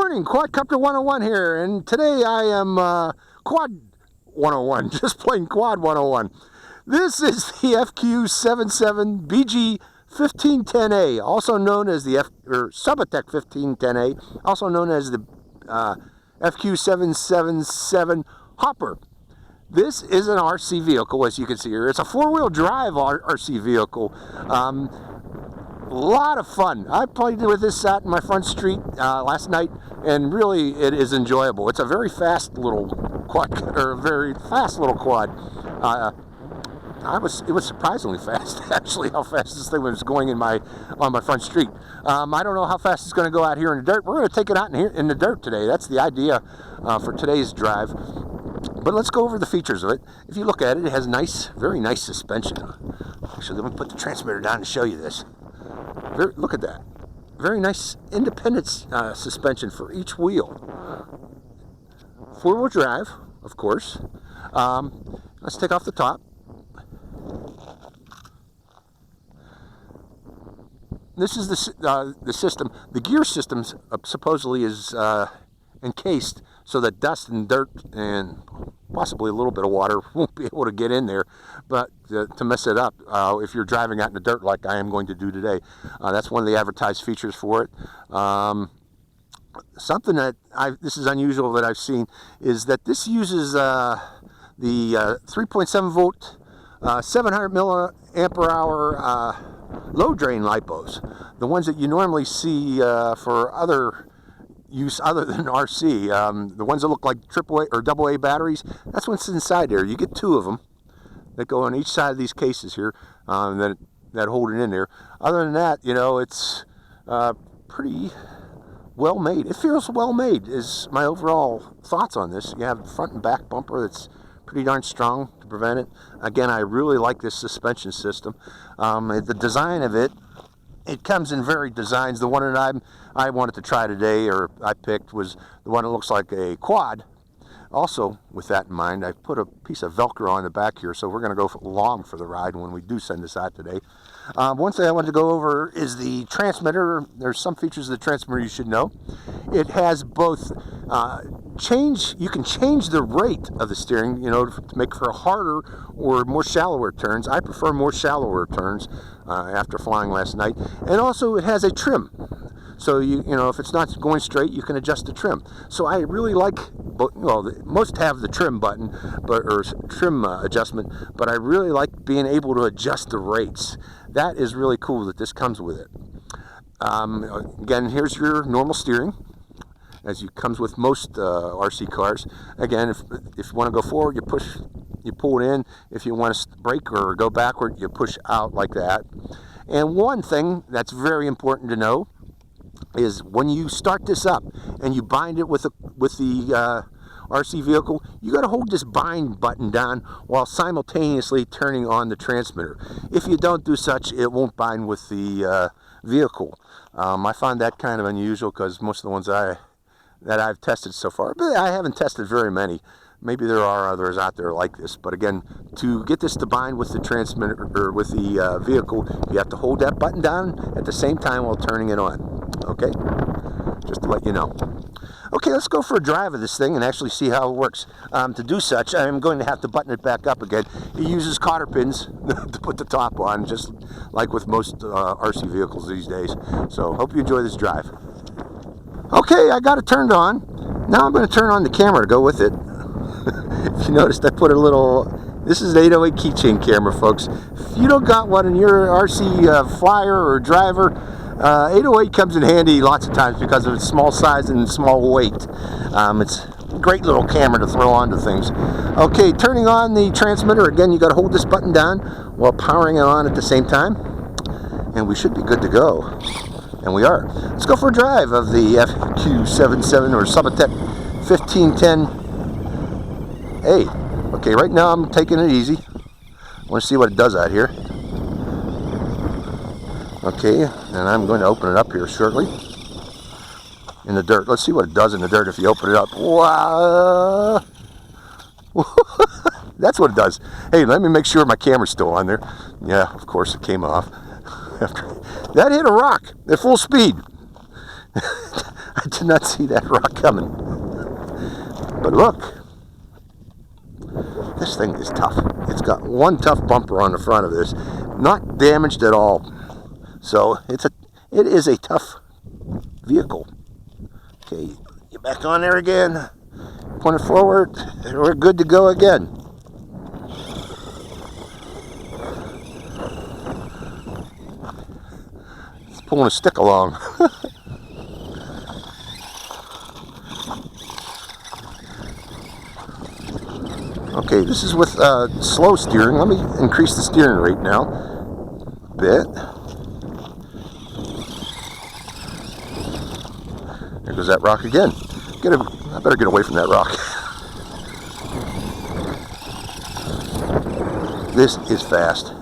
morning, Quadcopter 101 here, and today I am Quad 101, just plain Quad 101. This is the FQ777 BG1510A, also known as the SUBOTECH 1510A, also known as the FQ777 Hopper. This is an RC vehicle, as you can see here. It's a four-wheel drive RC vehicle. A lot of fun. I played with this out in my front street last night, and really it is enjoyable. It's a very fast little quad, or a very fast little quad. It was surprisingly fast, actually, how fast this thing was going on my front street. I don't know how fast it's going to go out here in the dirt. We're going to take it out in the dirt today. That's the idea for today's drive. But let's go over the features of it. If you look at it, it has nice, very nice suspension. Actually, let me put the transmitter down to show you this. Look at that. Very nice independent suspension for each wheel. Four-wheel drive, of course. Let's take off the top. This is the system. The gear system supposedly is encased so that dust and dirt and possibly a little bit of water won't be able to get in there, but to mess it up if you're driving out in the dirt like I am going to do today. That's one of the advertised features for it. Something that this is unusual that I've seen is that this uses the 3.7 volt 700 milliamp hour low drain lipos, the ones that you normally see for other use other than RC. The ones that look like AAA or AA batteries, that's what's inside there. You get two of them that go on each side of these cases here that hold it in there. Other than that, you know, it's pretty well made. It feels well made is my overall thoughts on this. You have the front and back bumper that's pretty darn strong to prevent it. Again, I really like this suspension system. The design of it, it comes in varied designs. The one that I wanted to try today, or I picked, was the one that looks like a quad. Also, with that in mind, I put a piece of Velcro on the back here, so we're going to go along for the ride when we do send this out today. One thing I wanted to go over is the transmitter. There's some features of the transmitter you should know. It has both you can change the rate of the steering, you know, to make for harder or more shallower turns. I prefer more shallower turns after flying last night. And also it has a trim. So you know, if it's not going straight, you can adjust the trim. So I really like, well, most have the trim button, or trim adjustment, but I really like being able to adjust the rates. That is really cool that this comes with it. Again, here's your normal steering, as it comes with most RC cars. Again, if you want to go forward, you pull it in. If you want to brake or go backward, you push out like that. And one thing that's very important to know is when you start this up and you bind it with the RC vehicle, you got to hold this bind button down while simultaneously turning on the transmitter. If you don't do such, it won't bind with the vehicle. I find that kind of unusual because most of the ones that I've tested so far, but I haven't tested very many. Maybe there are others out there like this, but again, to get this to bind with the transmitter or with the vehicle, you have to hold that button down at the same time while turning it on. Okay, just to let you know. Okay, let's go for a drive of this thing and actually see how it works. To do such, I'm going to have to button it back up again. It uses cotter pins to put the top on, just like with most RC vehicles these days. So, hope you enjoy this drive. Okay, I got it turned on. Now I'm going to turn on the camera to go with it. If you noticed, I put a little, this is an 808 keychain camera, folks. If you don't got one and you're an RC flyer or driver, 808 comes in handy lots of times because of its small size and small weight. It's a great little camera to throw onto things. Okay, turning on the transmitter, again, you got to hold this button down while powering it on at the same time, and we should be good to go. And we are. Let's go for a drive of the FQ77 or SUBOTECH 1510A. Okay, right now I'm taking it easy. I want to see what it does out here. Okay, and I'm going to open it up here shortly. In the dirt. Let's see what it does in the dirt if you open it up. Wow! That's what it does. Hey, let me make sure my camera's still on there. Yeah, of course it came off. That hit a rock at full speed. I I did not see that rock coming. But look, this thing is tough. It's got one tough bumper on the front of this, not damaged at all. So it is a tough vehicle. Okay, get back on there again. Point it forward, and we're good to go again. It's pulling a stick along. Okay, this is with slow steering. Let me increase the steering rate now a bit. There goes that rock again. I better get away from that rock. This is fast.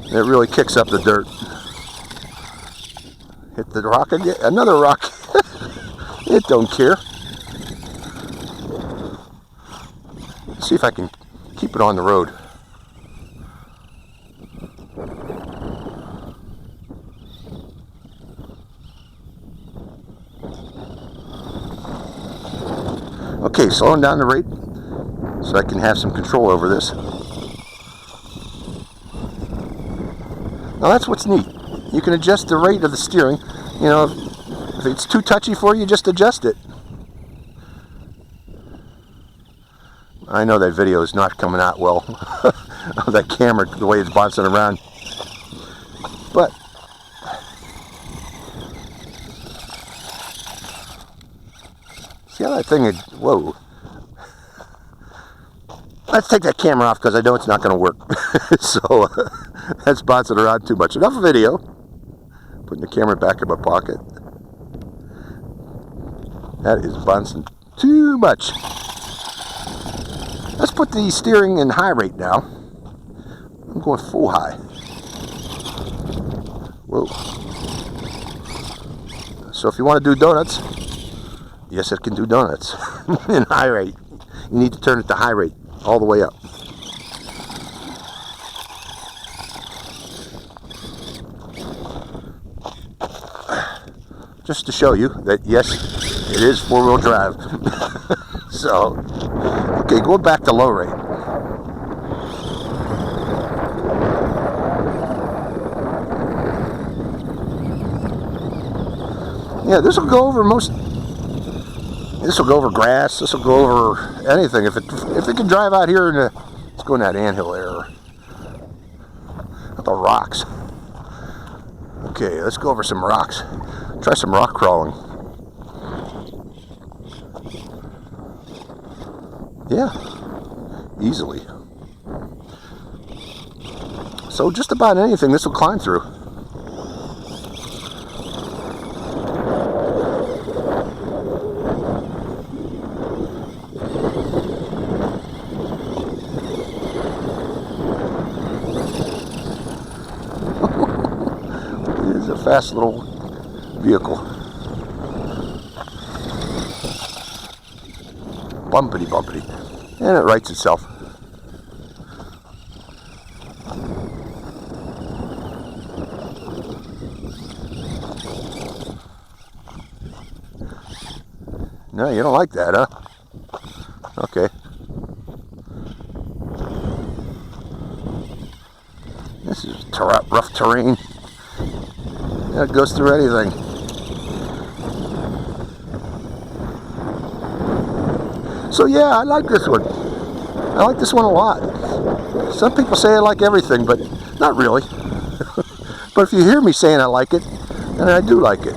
It really kicks up the dirt. Hit the rock again. Another rock. It don't care. See if I can keep it on the road. Okay, slowing down the rate so I can have some control over this. Now that's what's neat. You can adjust the rate of the steering. You know, if it's too touchy for you, just adjust it. I know that video is not coming out well. That camera, the way it's bouncing around. But see how that thing is, whoa. Let's take that camera off because I know it's not going to work. So that's bouncing around too much. Enough video. Putting the camera back in my pocket. That is bouncing too much. Let's put the steering in high rate now. I'm going full high. Whoa. So if you want to do donuts, yes, it can do donuts in high rate. You need to turn it to high rate all the way up. Just to show you that yes, it is four-wheel drive. So, okay, going back to low rate. Yeah, this will go over most. This will go over grass. This will go over anything. If it can drive out here in the, let's go in that anthill area. The rocks. Okay, let's go over some rocks. Try some rock crawling. Yeah, easily. So just about anything this will climb through. It is a fast little vehicle. Bumpity bumpity. And it rights itself. No, you don't like that, huh? Okay. This is rough terrain. Yeah, it goes through anything. So yeah, I like this one. I like this one a lot. Some people say I like everything, but not really. But if you hear me saying I like it, then I do like it.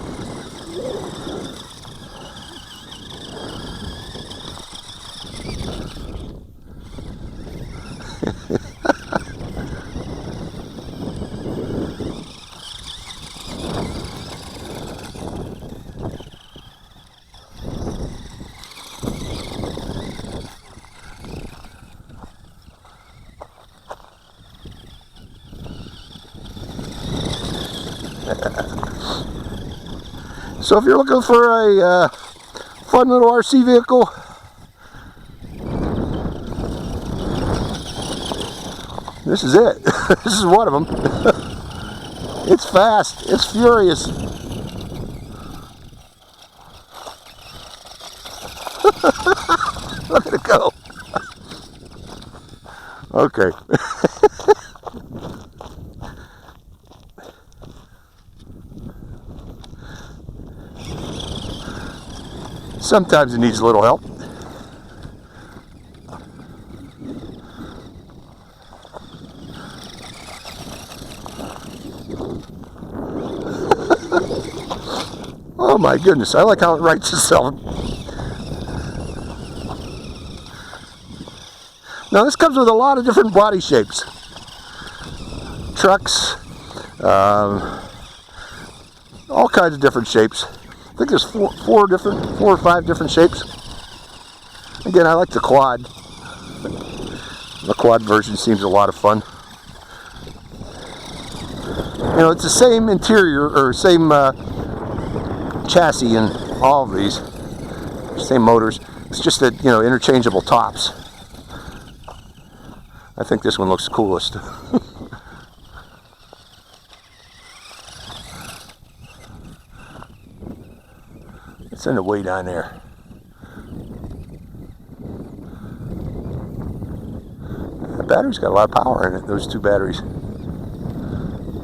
So if you're looking for a fun little RC vehicle, this is it. This is one of them. It's fast. It's furious. Okay. Sometimes it needs a little help. Oh my goodness, I like how it writes itself. Now this comes with a lot of different body shapes. Trucks, all kinds of different shapes. I think there's four or five different shapes. Again, I like the quad. The quad version seems a lot of fun. You know, it's the same interior, or same chassis in all of these. Same motors. It's just that, you know, interchangeable tops. I think this one looks coolest. Let's send it way down there. The battery's got a lot of power in it, those two batteries.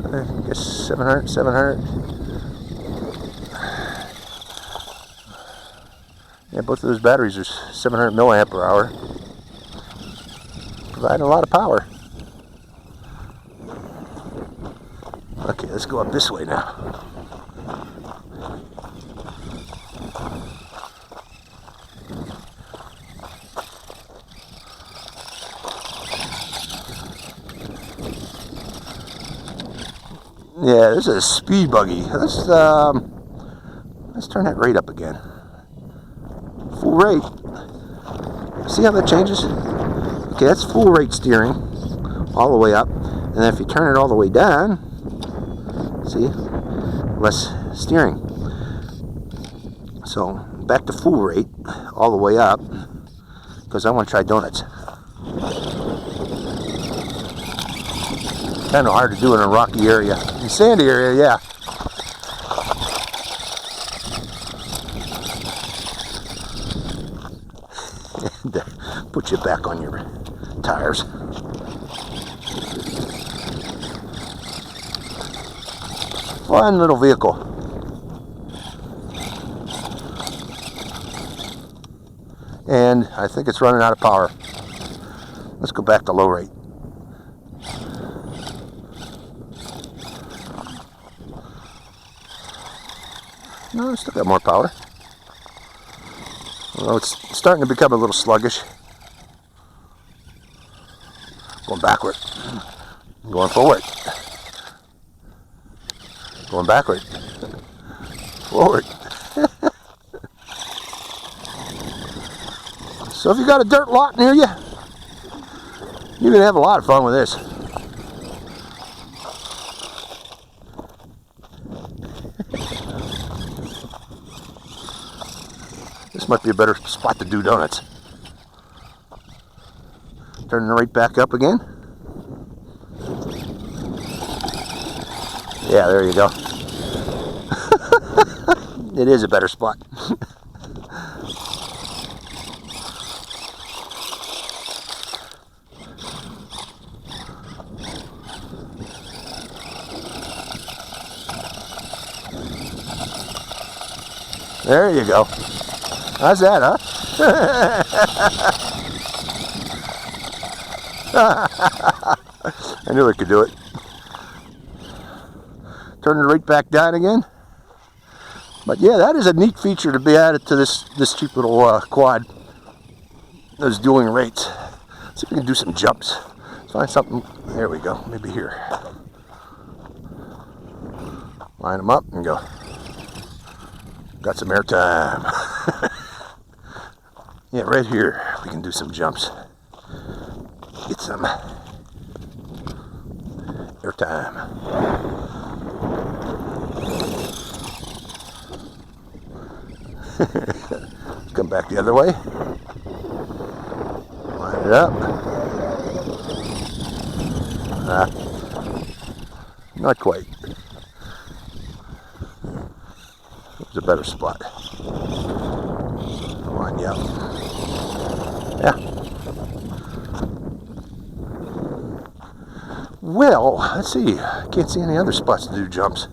I guess 700. Yeah, both of those batteries are 700 milliamp per hour. Providing a lot of power. Okay, let's go up this way now. Yeah, this is a speed buggy. Let's turn that rate up again. Full rate. See how that changes? Okay, that's full rate steering, all the way up. And then if you turn it all the way down, see, less steering. So back to full rate, all the way up, because I want to try donuts. Kind of hard to do in a rocky area. In sandy area, yeah. And put you back on your tires. Fun little vehicle. And I think it's running out of power. Let's go back to low rate. No, it's still got more power. Although it's starting to become a little sluggish. Going backward. Going forward. Going backward. Forward. So if you got a dirt lot near you, you're going to have a lot of fun with this. This might be a better spot to do donuts. Turning right back up again. Yeah, there you go. It is a better spot. There you go. How's that, huh? I knew I could do it. Turn it right back down again. But yeah, that is a neat feature to be added to this cheap little quad. Those dueling rates. See if we can do some jumps. Let's find something. There we go. Maybe here. Line them up and go. Got some air time. Yeah, right here we can do some jumps. Get some air time. Come back the other way. Line it up. Not quite. There's a better spot. Line you up. Yeah. Well, let's see. Can't see any other spots to do jumps.